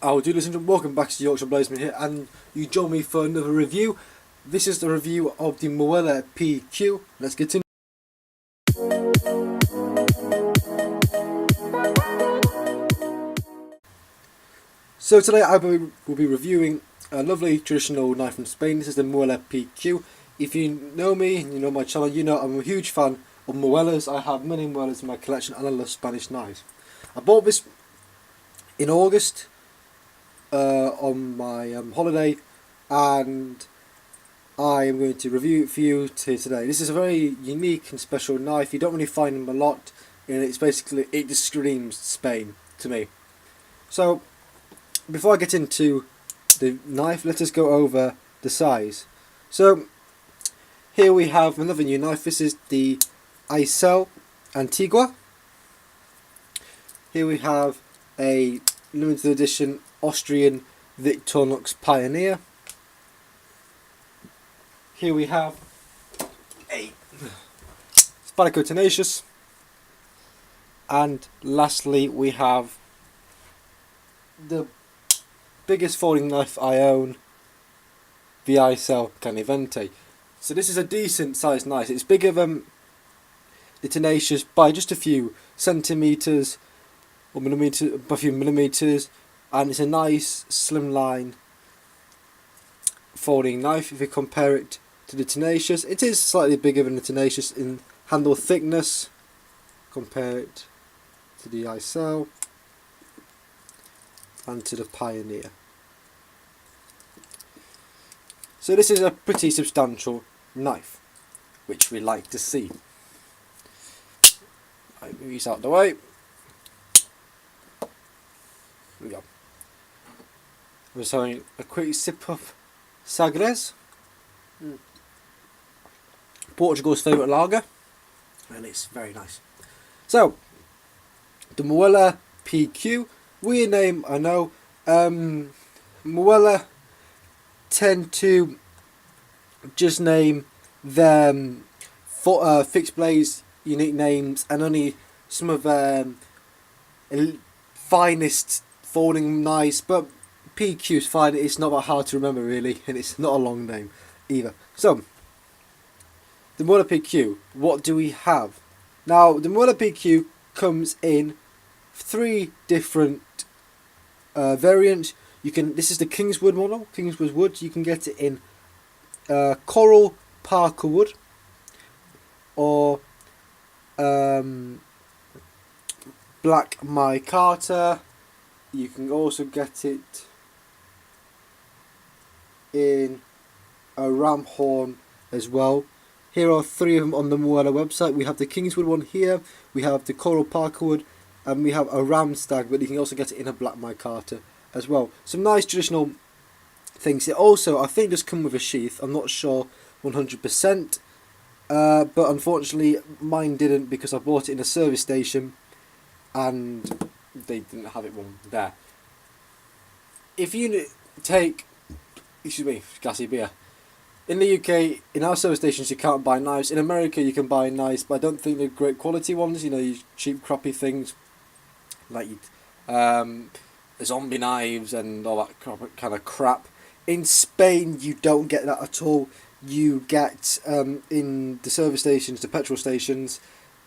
I'll do this and welcome back to Yorkshire Blazeman here, and you join me for another review. This is the review of the Muela PQ. Let's get into So today I will be reviewing a lovely traditional knife from Spain. This is the Muela PQ. If you know me and you know my channel, you know I'm a huge fan of Muelas. I have many Muelas in my collection and I love Spanish knives. I bought this in August on my holiday, and I am going to review it for you today. This is a very unique and special knife. You don't really find them a lot, and it just screams Spain to me. So before I get into the knife, let us go over the size. So here we have another new knife. This is the Isel Antigua. Here we have a limited edition Austrian Victorinox Pioneer. Here we have a Spadico Tenacious, and lastly we have the biggest folding knife I own, the Isel Canivente. So this is a decent sized knife. It's bigger than the Tenacious by just a few centimetres or a few millimetres, and it's a nice slimline folding knife. If you compare it to the Tenacious, it is slightly bigger than the Tenacious in handle thickness. Compare it to the Isel and to the Pioneer. So this is a pretty substantial knife, which we like to see. Right, move these out of the way. Here we go. I'm just having a quick sip of Sagres, Portugal's favourite lager, and it's very nice. So, the Muela PQ, weird name, I know. Muela tend to just name them for fixed blades, unique names, and only some of their finest folding knives, but PQ is fine. It's not that hard to remember really, and it's not a long name either. So the Muela PQ, what do we have? Now the Muela PQ comes in 3 different variants. This is the Kingswood model, Kingswood wood. You can get it in coral Parker wood or black micarta. You can also get it in a ram horn as well. Here are 3 of them on the Muela website. We have the Kingswood one here, we have the coral Parker wood, and we have a ram stag, but you can also get it in a black micarta as well. Some nice traditional things. It also, I think, does come with a sheath. I'm not sure 100%, but unfortunately mine didn't, because I bought it in a service station and they didn't have it one there. If you take, excuse me, gassy beer. In the UK, in our service stations, you can't buy knives. In America, you can buy knives, but I don't think they're great quality ones. You know, these cheap, crappy things like zombie knives and all that kind of crap. In Spain, you don't get that at all. You get in the service stations, the petrol stations,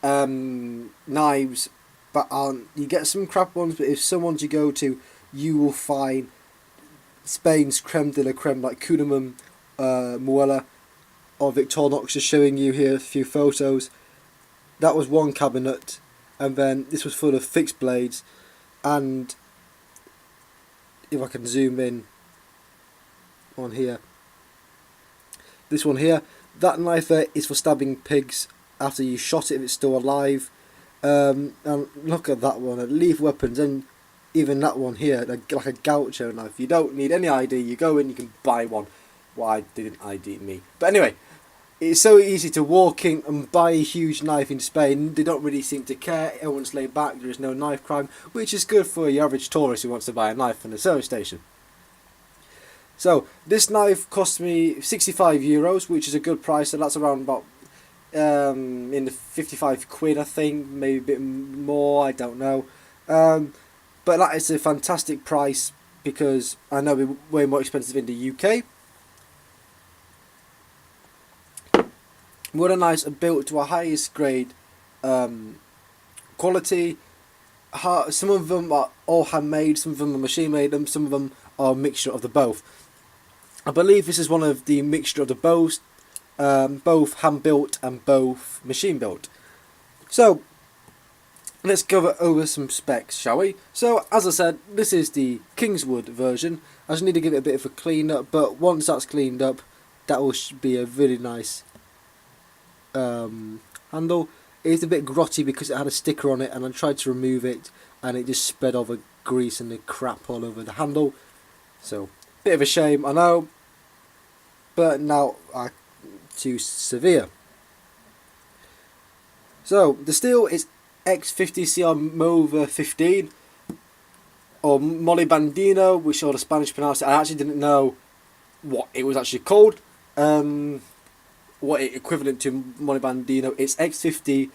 knives, but you get some crap ones. But if some ones you go to, you will find Spain's creme de la creme, like Cunimum, Muela, or Victorinox. Just showing you here a few photos. That was one cabinet, and then this was full of fixed blades. And if I can zoom in on here, this one here, that knife there is for stabbing pigs after you shot it if it's still alive. And look at that one, lethal weapons, and even that one here, like a gaucho knife. You don't need any ID, you go in, you can buy one. Why didn't ID me? But anyway, it's so easy to walk in and buy a huge knife in Spain. They don't really seem to care. Everyone's laid back. There is no knife crime, which is good for your average tourist who wants to buy a knife from the service station. So this knife cost me €65, which is a good price. So that's around about in the 55 quid, I think, maybe a bit more. I don't know. But that is a fantastic price because I know they're way more expensive in the UK. Muela knives are built to a highest grade quality. Some of them are all handmade, some of them are machine made, and some of them are a mixture of the both. I believe this is one of the mixture of the both hand built and both machine built. So let's go over some specs, shall we? So as I said, this is the Kingswood version. I just need to give it a bit of a clean up, but once that's cleaned up, that will be a really nice handle. It's a bit grotty because it had a sticker on it, and I tried to remove it and it just spread over grease and the crap all over the handle. So bit of a shame, I know, but now too severe. So the steel is X50CR Mova 15 or Molibandino, which all the Spanish pronounce it. I actually didn't know what it was actually called. What it equivalent to Molibandino. It's X50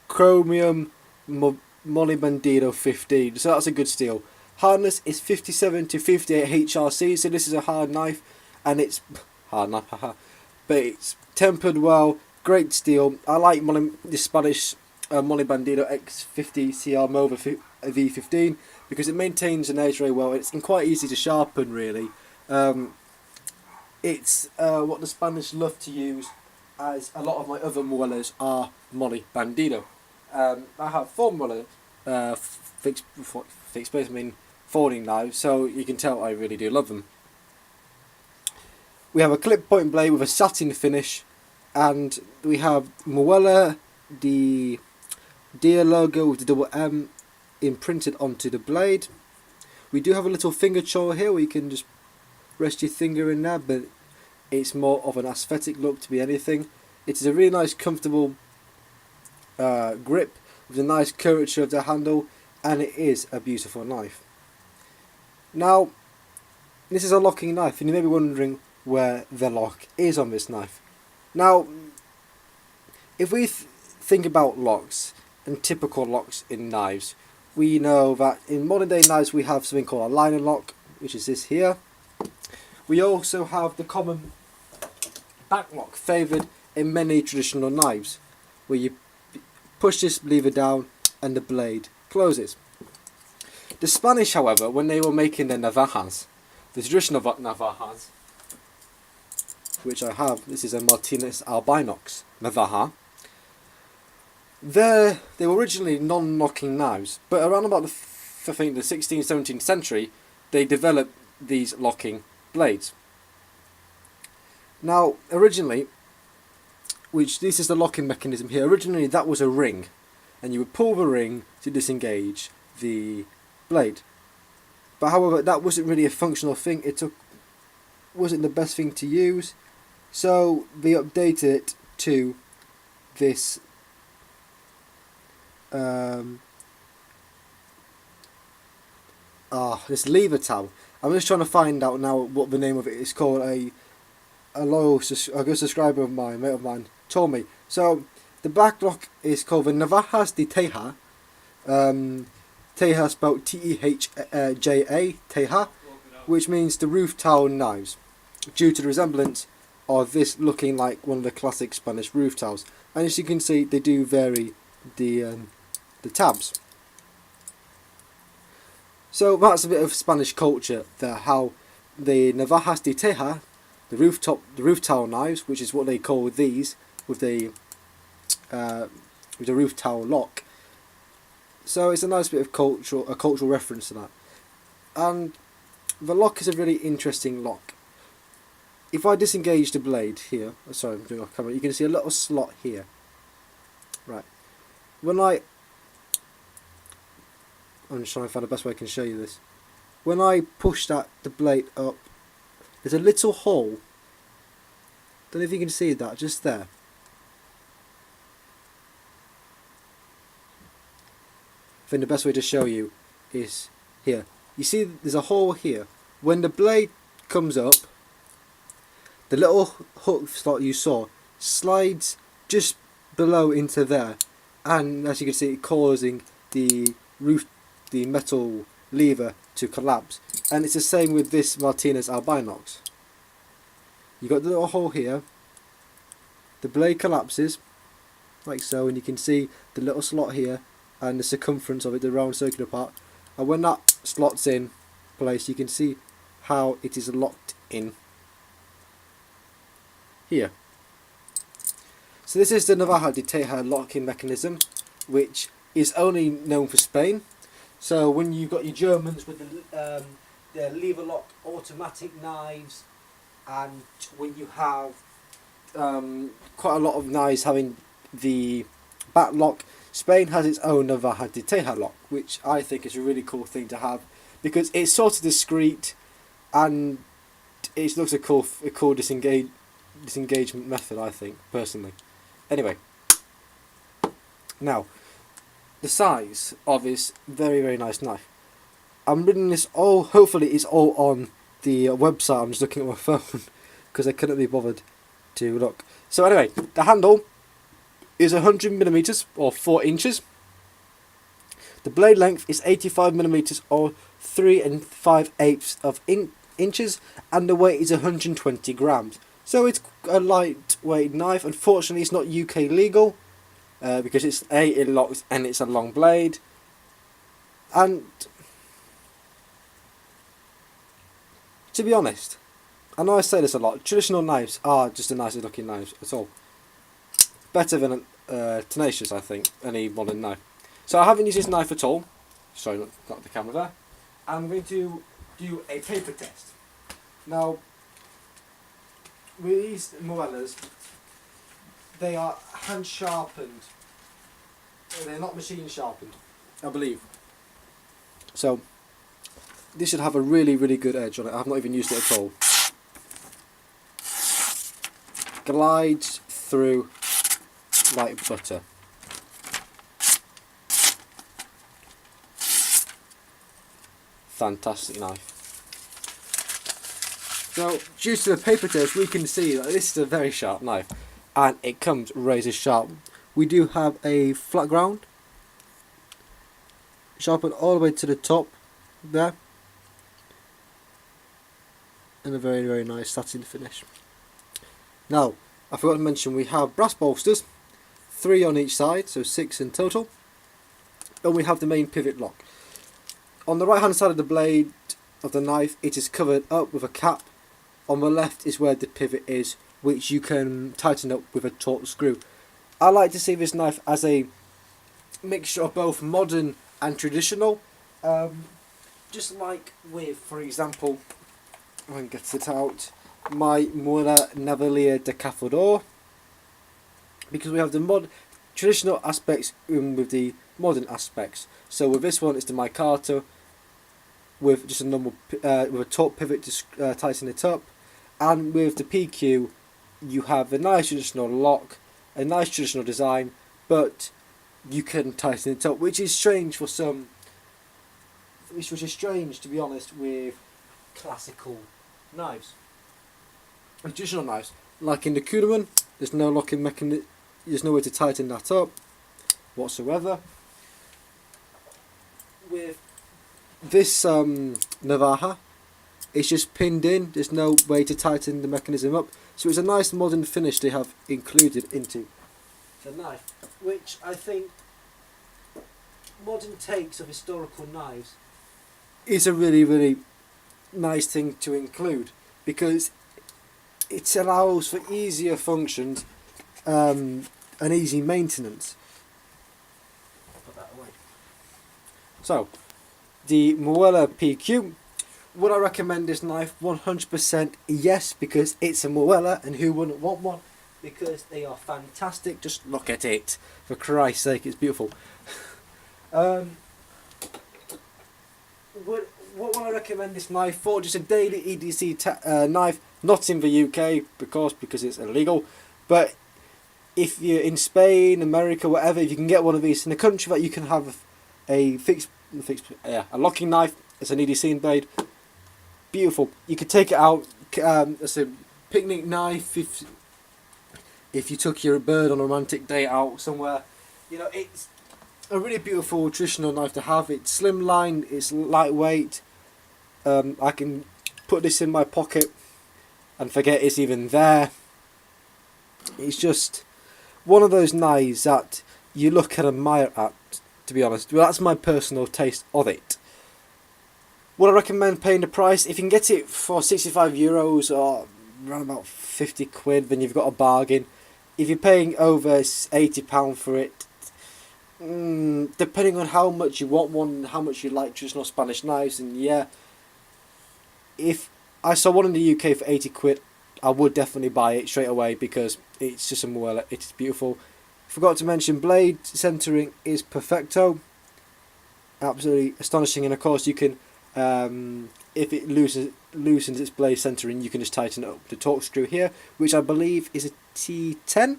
Chromium Molibandino 15. So that's a good steel. Hardness is 57 to 58 HRC. So this is a hard knife, and it's hard knife, but it's tempered well. Great steel. I like the Spanish Molibandino X50 CR Mova V15 because it maintains an edge very well. It's quite easy to sharpen, really. It's what the Spanish love to use, as a lot of my other muelas are Molibandino. I have 4 muelas, fixed blades, I mean folding knives, so you can tell I really do love them. We have a clip point blade with a satin finish, and we have Muela, the deer logo with the double M imprinted onto the blade. We do have a little finger choil here where you can just rest your finger in there, but it's more of an aesthetic look to be anything. It is a really nice, comfortable grip with a nice curvature of the handle, and it is a beautiful knife. Now, this is a locking knife, and you may be wondering where the lock is on this knife. Now, if we think about locks and typical locks in knives, we know that in modern day knives we have something called a liner lock, which is this here. We also have the common back lock favoured in many traditional knives, where you push this lever down and the blade closes. The Spanish, however, when they were making their navajas, the traditional navajas, which I have, this is a Martinez Albinox navaja. They were originally non-locking knives, but around about the 16th, 17th century, they developed these locking blades. Now, originally, which this is the locking mechanism here, originally that was a ring, and you would pull the ring to disengage the blade. But however, that wasn't really a functional thing. Wasn't the best thing to use, so they updated it to this this lever tab. I'm just trying to find out now what the name of it is called. A good subscriber of mine, mate of mine, told me. So the back lock is called the Navajas de Teja. Teja spelled T-E-H-J-A, Teja, which means the roof towel knives, due to the resemblance of this looking like one of the classic Spanish roof towels. And as you can see, they do vary the tabs. So that's a bit of Spanish culture there, how the Navajas de Teja, the roof towel knives, which is what they call these, with the roof towel lock. So it's a nice bit of cultural reference to that. And the lock is a really interesting lock. If I disengage the blade here, sorry, I'm doing off camera, you can see a little slot here. Right. I'm just trying to find the best way I can show you this. When I push the blade up, there's a little hole. Don't know if you can see that, just there. I think the best way to show you is here. You see there's a hole here. When the blade comes up, the little hook slot you saw slides just below into there, and as you can see, causing the metal lever to collapse. And it's the same with this Martinez Albinox. You got the little hole here. The blade collapses, like so, and you can see the little slot here and the circumference of it, the round circular part. And when that slots in place, you can see how it is locked in here. So this is the Navaja de Teja locking mechanism, which is only known for Spain. So when you've got your Germans with the lever lock automatic knives, and when you have quite a lot of knives having the back lock, Spain has its own Navaja de Teja lock, which I think is a really cool thing to have because it's sort of discreet and it looks a cool disengagement method, I think, personally. Anyway, now the size of this very, very nice knife. I'm reading this all, hopefully it's all on the website. I'm just looking at my phone because I couldn't be bothered to look. So anyway, the handle is 100mm or 4 inches. The blade length is 85mm or 3 5/8 of inches, and the weight is 120 grams. So it's a lightweight knife. Unfortunately, it's not UK legal because it locks and it's a long blade. And to be honest, I know I say this a lot, traditional knives are just the nicest looking knives at all. Better than Tenacious, I think, any modern knife. So I haven't used this knife at all. Sorry, not the camera there. I'm going to do a paper test. Now, with these Muelas, they are hand sharpened. They're not machine sharpened, I believe. So this should have a really, really good edge on it. I've not even used it at all. Glides through like butter. Fantastic knife. So due to the paper test, we can see that this is a very sharp knife and it comes razor sharp. We do have a flat ground, sharpened all the way to the top there, and a very, very nice satin finish. Now, I forgot to mention we have brass bolsters, 3 on each side, so 6 in total, and we have the main pivot lock. On the right hand side of the blade of the knife, it is covered up with a cap. On the left is where the pivot is, which you can tighten up with a taut screw. I like to see this knife as a mixture of both modern and traditional. Just like with, for example, I can get it out, my Muela Navalia de Cafodor, because we have the traditional aspects with the modern aspects. So with this one, it's the micarta with just a normal with a taut pivot to tighten it up, and with the PQ, you have a nice traditional lock, a nice traditional design, but you can tighten it up, which is strange for some. Which is strange, to be honest, with classical knives. And traditional knives, like in the Kuderman, there's no locking mechanism. There's no way to tighten that up whatsoever. With this Navaja, it's just pinned in. There's no way to tighten the mechanism up. So it's a nice modern finish they have included into the knife, which I think modern takes of historical knives is a really, really nice thing to include, because it allows for easier functions and easy maintenance. Put that away. So, the Muela PQ. Would I recommend this knife? 100% yes, because it's a Muela, and who wouldn't want one? Because they are fantastic. Just look at it. For Christ's sake, it's beautiful. What would I recommend this knife for? Just a daily EDC knife, not in the UK, because it's illegal. But if you're in Spain, America, whatever, if you can get one of these in a country that you can have a a locking knife, it's an EDC blade. Beautiful. You could take it out as a picnic knife if you took your bird on a romantic day out somewhere. You know, it's a really beautiful traditional knife to have. It's slimline, it's lightweight, I can put this in my pocket and forget it's even there. It's just one of those knives that you look and admire at, to be honest. Well, that's my personal taste of it. Would I recommend paying the price? If you can get it for €65 or around about 50 quid, then you've got a bargain. If you're paying over £80 for it, depending on how much you want one and how much you like traditional Spanish knives, and yeah, if I saw one in the UK for 80 quid, I would definitely buy it straight away because it's just a Muela. It is beautiful. Forgot to mention blade centering is perfecto. Absolutely astonishing, and of course you can, if it loosens its blade centering, you can just tighten it up with the torque screw here, which I believe is a T10.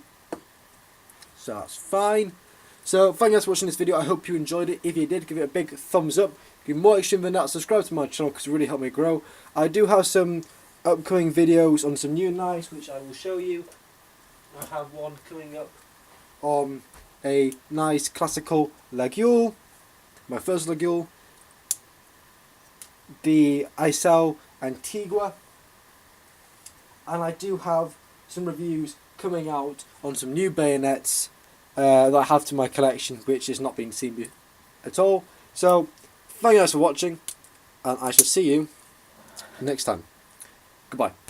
So that's fine. So thank you guys for watching this video. I hope you enjoyed it. If you did, give it a big thumbs up. Give more extreme than that, subscribe to my channel because it really helped me grow. I do have some upcoming videos on some new knives which I will show you. I have one coming up on a nice classical Legule, my first Legule, the Isel Antigua, and I do have some reviews coming out on some new bayonets that I have to my collection, which has not been seen at all. So thank you guys for watching, and I shall see you next time. Goodbye.